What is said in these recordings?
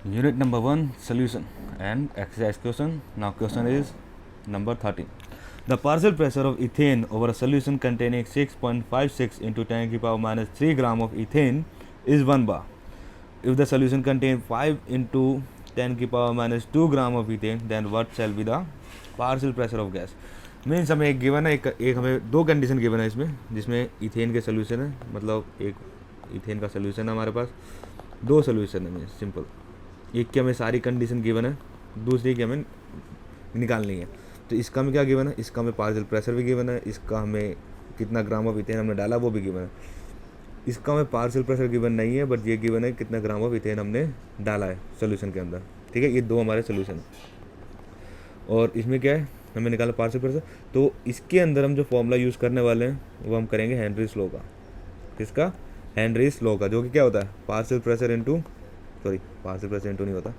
Unit number 1 solution and exercise question. Now question is number 13. The partial pressure of ethane over a solution containing 6.56 into 10 to the power minus 3 gram of ethane is 1 bar. If the solution contains 5 into 10 to the power minus 2 gram of ethane, then what shall be the partial pressure of gas? Means हमें एक given है, एक हमें दो condition given है इसमें, जिसमें ethane के सोल्यूशन है, मतलब एक इथेन का सोल्यूशन है हमारे पास, दो सोल्यूशन है मीन्स सिंपल। एक की हमें सारी कंडीशन गिवन है, दूसरी की हमें निकालनी है। तो इसका हमें क्या गिवन है, इसका हमें पार्शियल प्रेशर भी गिवन है, इसका हमें कितना ग्राम ऑफ इथेन हमने डाला वो भी गिवन है। इसका हमें पार्शियल प्रेशर गिवन नहीं है, बट ये गिवन है कितना ग्राम ऑफ इथेन हमने डाला है सोल्यूशन के अंदर। ठीक है, ये दो हमारे सोल्यूशन है। और इसमें क्या है, हमें निकाला पार्शियल प्रेशर। तो इसके अंदर हम जो फॉर्मूला यूज़ करने वाले हैं वो हम करेंगे हेनरीज लॉ का। किसका? हेनरीज लॉ का, जो कि क्या होता है, पार्शियल प्रेशर इंटू नहीं होता,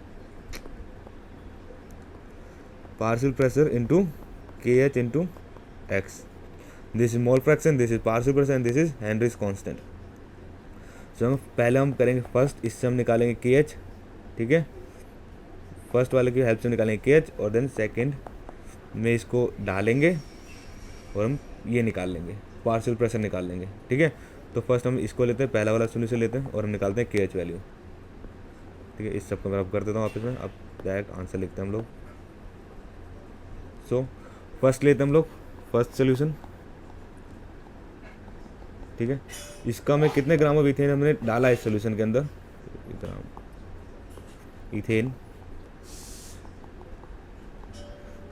partial pressure into K H into x. This is mole fraction, this is partial pressure and this is Henry's constant. So पहले हम करेंगे फर्स्ट, इससे हम निकालेंगे के एच। ठीक है, फर्स्ट वाले की हेल्प से निकालेंगे के एच, और देन सेकेंड में इसको डालेंगे और हम ये निकाल लेंगे, पार्शियल प्रेशर निकाल लेंगे। ठीक है, तो फर्स्ट हम इसको लेते हैं, पहला वाला सोल्यूशन लेते हैं और हम निकालते हैं के एच वैल्यू। ठीक है, इस सब को मैं अब कर देता हूँ वापस में, अब डायरेक्ट आंसर लिखते हैं हम लोग। सो फर्स्ट लेते हैं हम लोग फर्स्ट सोल्यूशन। ठीक है, इसका में कितने ग्राम ऑफ इथेन हमने डाला इस सोल्यूशन के अंदर, इथेन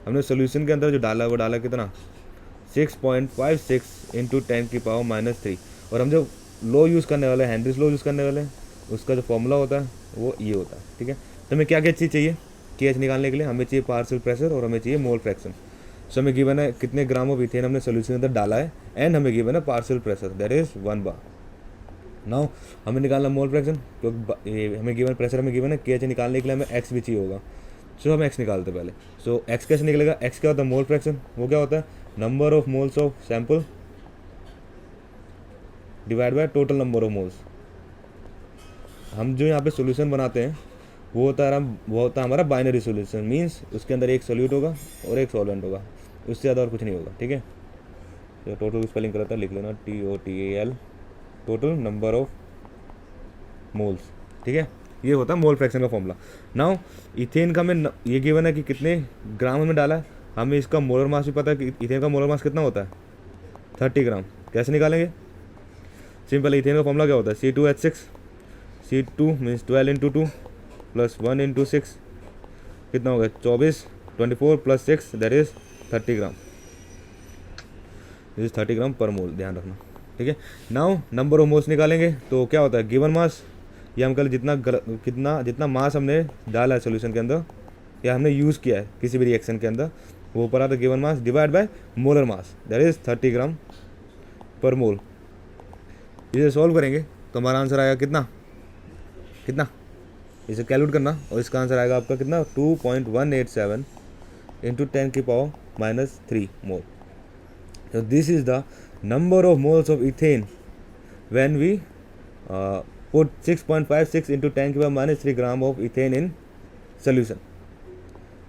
हमने सोल्यूशन के अंदर जो डाला वो डाला कितना, 6.56 इंटू 10 की पावर माइनस 3। और हम जो लॉ यूज़ करने वाले हैं, हेनरीज लॉ यूज़ करने वाले हैं, उसका जो फॉर्मूला होता है वो ये होता है। ठीक है, तो हमें क्या क्या चीज़ चाहिए के एच निकालने के लिए, हमें चाहिए पार्शियल प्रेशर और हमें चाहिए मोल फ्रैक्शन। सो हमें गिवन है कितने ग्राम ऑफ इथेन हमने सोल्यूशन के अंदर डाला है, एंड हमें गिवन है partial pressure, that is 1 bar. Now हमें निकालना मोल फ्रैक्शन, क्योंकि हमें गिवन प्रेशर हमें गिवन है, के एच निकालने के लिए हमें एक्स भी चाहिए होगा। सो हम एक्स निकालते पहले। सो एक्स कैसे निकलेगा, एक्स क्या होता है, मोल फ्रैक्शन। वो क्या होता है, number of moles of sample divide by total number of moles. हम जो यहाँ पे सोल्यूशन बनाते हैं वो होता है हमारा बाइनरी सोल्यूशन, मीन्स उसके अंदर एक सोल्यूट होगा और एक सॉल्वेंट होगा, उससे ज़्यादा और कुछ नहीं होगा। ठीक है, तो टोटल की स्पेलिंग करता है, लिख लेना TOTAL, total number of moles. ठीक है, ये होता है मोल फ्रैक्शन का फॉर्मूला। नाउ इथेन का हमें ये गिवन है कि कितने ग्राम हमें डाला है, हमें इसका मोलर मास भी पता है कि इथेन का मोलर मास कितना होता है, 30 ग्राम। कैसे निकालेंगे, सिंपल, इथेन का फॉर्मूला क्या होता है, C2H6, C2 means 12 into 2 plus 1 into 6, कितना होगा 24, 24 plus 6 that is 30 gram, this is 30 ग्राम पर मोल, ध्यान रखना। ठीक है, नाउ नंबर ऑफ मोल्स निकालेंगे, तो क्या होता है गिवन मास, या हम कल जितना मास हमने डाला है सोल्यूशन के अंदर या हमने यूज़ किया है किसी भी रिएक्शन के अंदर, वो ऊपर आता है given mass divide by molar mass, that is 30 ग्राम पर मोल। इसे सॉल्व करेंगे तो हमारा आंसर आएगा कितना, इसे कैलकुलेट करना, और इसका आंसर आएगा आपका कितना, 2.187 इंटू 10 की power minus 3 mole. So this is the number of moles of ethane when we put 6.56 into 10 की power minus 3 gram of ethane in solution.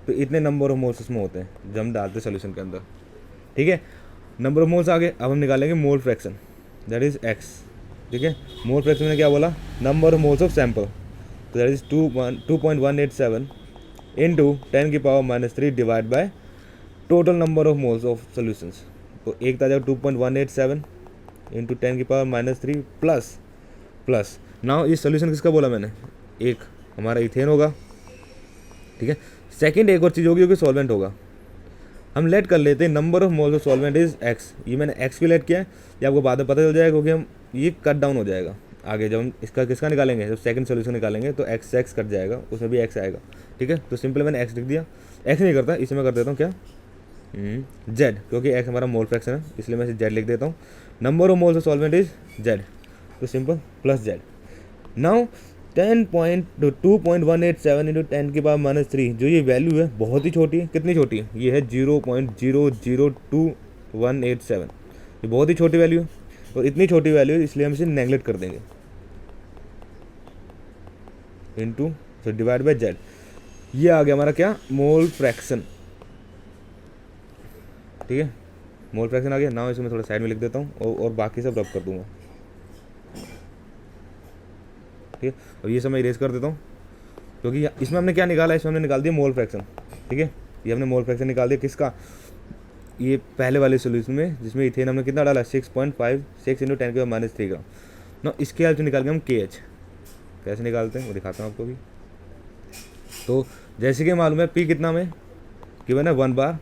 तो इतने नंबर ऑफ मोल्स उसमें होते हैं जब हम डालते हैं सोल्यूशन के अंदर। ठीक है, नंबर ऑफ मोल्स आ गए, अब हम निकालेंगे mole fraction, that is x. ठीक है, मोल फ्रैक्शन में क्या बोला, number of moles of sample, तो दैट इज 2.187 इंटू 10 की power minus 3 divide by total number of moles of solutions. तो एक था 2.187 इंटू 10 की पावर माइनस 3 प्लस नाउ इस सोल्यूशन किसका बोला मैंने, एक हमारा इथेन होगा। ठीक है, सेकंड एक और चीज़ होगी जो कि सॉल्वेंट होगा। हम लेट कर लेते हैं number of moles of solvent is x, ये मैंने एक्स भी लेट किया है, ये आपको बाद में पता चल जाएगा क्योंकि हम ये कट डाउन हो जाएगा आगे जब हम इसका किसका निकालेंगे, जब सेकंड सोल्यूशन निकालेंगे तो एक्स कट जाएगा, उसमें भी एक्स आएगा। ठीक है, तो सिंपल मैंने एक्स लिख दिया, एक्स नहीं करता, इसे मैं कर देता हूँ क्या, जेड, क्योंकि एक्स हमारा मोल फ्रैक्शन है इसलिए मैं इसे जेड लिख देता हूँ। Number of moles of solvent is Z, तो simple plus Z. Now 2.187 into 10 की पावर माइनस 3, जो ये वैल्यू है बहुत ही छोटी है, कितनी छोटी है, ये है 0.002187, ये बहुत ही छोटी वैल्यू है, और इतनी छोटी वैल्यू है इसलिए हम इसे नेगलेक्ट कर देंगे। Into so divide by Z. ये आ गया हमारा क्या, मोल फ्रैक्शन, ठीक है, मोल फ्रैक्शन आ गया। नाउ इसे मैं थोड़ा साइड में लिख देता हूँ और बाकी सब रब कर दूंगा, ठीक है। और ये सब मैं इरेज कर देता हूँ, क्योंकि इसमें हमने क्या निकाला, इसमें हमने निकाल दिया मोल फ्रैक्शन, ठीक है। ये हमने मोल फ्रैक्शन निकाल दिया किसका, ये पहले वाले सोल्यूशन में, जिसमें इथेन हमने कितना डाला, 6.56 इंटू 10⁻³ ग्राम। ना इसके हेल्प से निकाल के हम KH कैसे निकालते हैं वो दिखाता हूँ आपको भी। तो जैसे कि मालूम है P कितना में गिवन है 1 बार,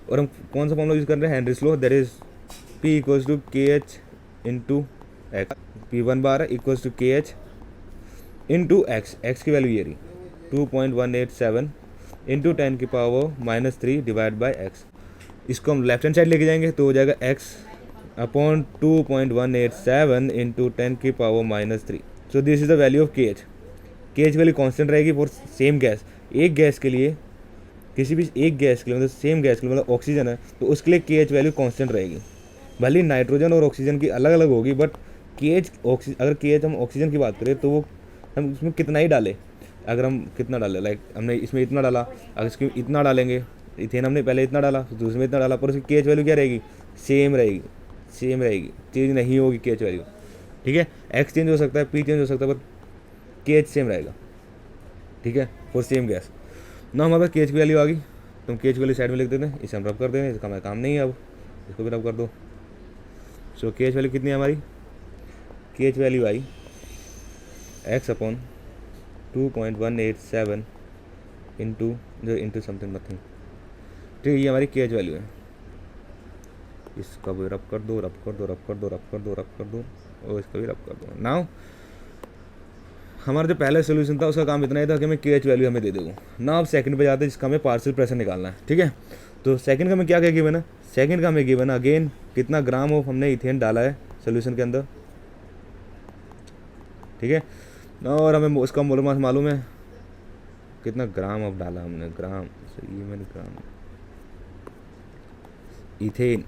और हम कौन सा फॉर्मूला यूज़ कर रहे हैं, Henry's law, that is P equals to KH into x. P 1 bar है equals to KH into x, x की वैल्यू ये रही 2.187 इंटू 10⁻³ डिवाइड बाई एक्स। इसको हम लेफ्ट हैंड साइड लेके जाएंगे तो हो जाएगा x upon 2.187 into 10⁻³ so this is the value of KH। KH value constant रहेगी फॉर सेम गैस। एक गैस के लिए, किसी भी एक गैस के लिए, मतलब सेम गैस के लिए, मतलब ऑक्सीजन है तो उसके लिए KH वैल्यू कांस्टेंट रहेगी। भले नाइट्रोजन और ऑक्सीजन की अलग अलग होगी, बट KH अगर KH हम ऑक्सीजन की बात करें तो वो हम उसमें कितना ही डालें, अगर हम कितना डालें, लाइक हमने इसमें इतना डाला, अगर इसमें इतना डालेंगे, इथेन हमने पहले इतना डाला तो दूसरे में इतना डाला, पर उसकी KH वैल्यू क्या रहेगी, सेम रहेगी, सेम रहेगी, चेंज नहीं होगी KH वैल्यू, ठीक है। एक्स चेंज हो सकता है, P चेंज हो सकता है, पर KH सेम रहेगा, ठीक है, फॉर सेम गैस। ना हमारे पास KH की वैल्यू आ गई, तो हम KH वैल्यू साइड में लिख देते हैं, इसे हम रब कर देंगे, इसका हमारा काम नहीं है, अब इसको भी रब कर दो। सो KH वैल्यू कितनी है हमारी, KH वैल्यू आई x upon 2.187 into something nothing, ठीक है। ये हमारी KH वैल्यू है, इसका भी रब कर दो, रब कर दो, रब कर दो, रब कर दो, रब कर दो, और इसका भी रब कर दो। नाउ हमारा जो पहला सोल्यूशन था उसका काम इतना ही था कि हमें KH वैल्यू हमें दे देगा। ना अब सेकंड पे जाते हैं जिसका हमें पार्शियल प्रेशर निकालना है, ठीक है। तो सेकंड का हमें क्या क्या गिवन है, सेकंड का हमें गिवन है अगेन कितना ग्राम ऑफ हमने इथेन डाला है सोल्यूशन के अंदर, ठीक है। और हमें उसका मोलर मास मालूम है कितना ग्राम ऑफ डाला हमने, ग्राम, ये मैंने ग्राम इथेन,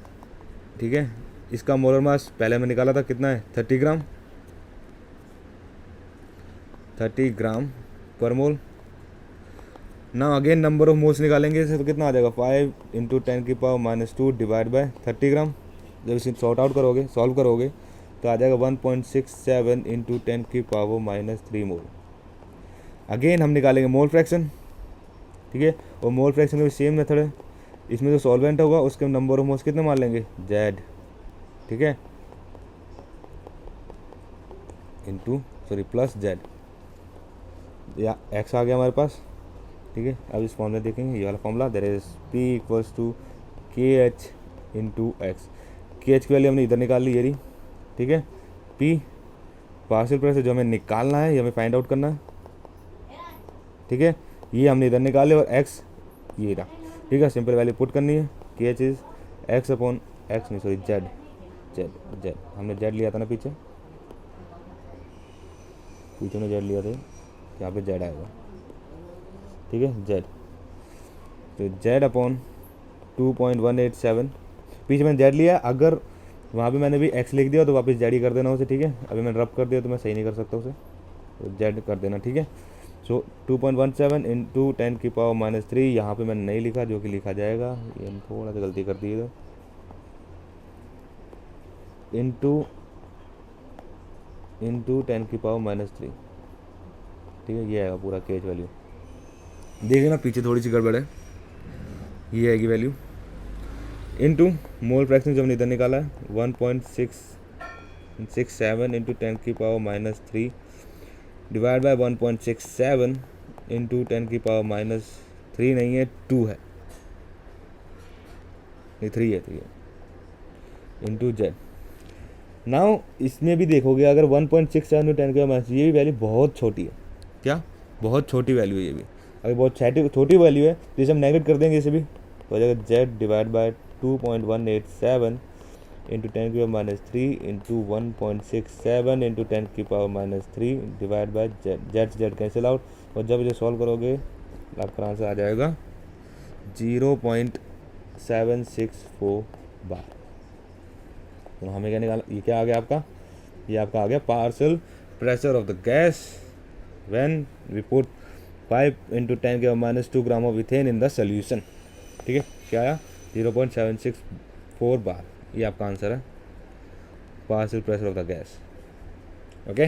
ठीक है। इसका मोलर मास पहले हमें निकाला था कितना है, 30 ग्राम, 30 ग्राम पर मोल। ना अगेन नंबर ऑफ मोल्स निकालेंगे इसे तो कितना आ जाएगा, 5 इंटू 10⁻² डिवाइड बाय 30 ग्राम। जब इसे सॉर्ट आउट करोगे, सॉल्व करोगे तो आ जाएगा 1.67 इंटू 10⁻³ मोल। अगेन हम निकालेंगे मोल फ्रैक्शन, ठीक है, और मोल फ्रैक्शन का भी सेम मेथड है। इसमें जो सॉल्वेंट होगा उसके नंबर ऑफ मोल्स कितने मान लेंगे, Z, ठीक है, इंटू प्लस Z, या X आ गया हमारे पास, ठीक है। अब इस फॉर्मूला देखेंगे, ये वाला formula, that is P equals to KH into x. KH की वैल्यू हमने इधर निकाल ली, ये रही, ठीक है। P पार्शियल प्रेशर जो हमें निकालना है, ये हमें फाइंड आउट करना है, ठीक है। ये हमने इधर निकाले, और x ये रहा, ठीक है। सिंपल वैल्यू पुट करनी है, KH is x upon x, नहीं सॉरी Z, Z, Z, हमने Z लिया था ना पीछे में Z लिया था, यहाँ पे Z आएगा, ठीक है, Z, तो Z अपॉन 2.187, पीछे मैंने Z लिया, अगर वहाँ पे मैंने भी x लिख दिया तो वापस Z ही कर देना उसे, ठीक है। अभी मैंने रब कर दिया तो मैं सही नहीं कर सकता उसे, तो Z कर देना, ठीक है। सो 2.17 इंटू 10⁻³ यहाँ पे मैंने नहीं लिखा, जो कि लिखा जाएगा, ये हम थोड़ा सा गलती कर दी इधर, इंटू 10⁻³, ठीक है। ये आएगा पूरा KH वैल्यू, देखिए ना पीछे थोड़ी सी गड़बड़ है, ये आएगी वैल्यू, इंटू मोल फ्रैक्शन जो हमने इधर निकाला है 1.67 इंटू 10⁻³ डिवाइड बाय 1.67 इंटू 10⁻³ नहीं है, 2 है, नहीं 3 है, 3 है, इंटू Z। नाउ इसमें भी देखोगे अगर 1.67 इंटू 10⁻⁻, ये भी वैल्यू बहुत छोटी है, क्या, बहुत छोटी वैल्यू है ये भी। अगर बहुत छोटी वैल्यू है तो इसे हम नेगलेक्ट कर देंगे, इसे भी तो हो जाएगा Z divide by 2.187 into 10⁻³ into 1.67 into 10⁻³ divide by Z cancel out, और जब इसे सॉल्व करोगे आपका आंसर आ जाएगा 0.764 बार। तो हमें क्या निकाला, ये क्या आ गया आपका, ये आपका आ गया partial pressure of the gas when we put 5 × 10⁻² gram of ethane in the solution. ठीक है, क्या आया 0.764 बार, ये आपका आंसर है partial pressure of the gas. Okay.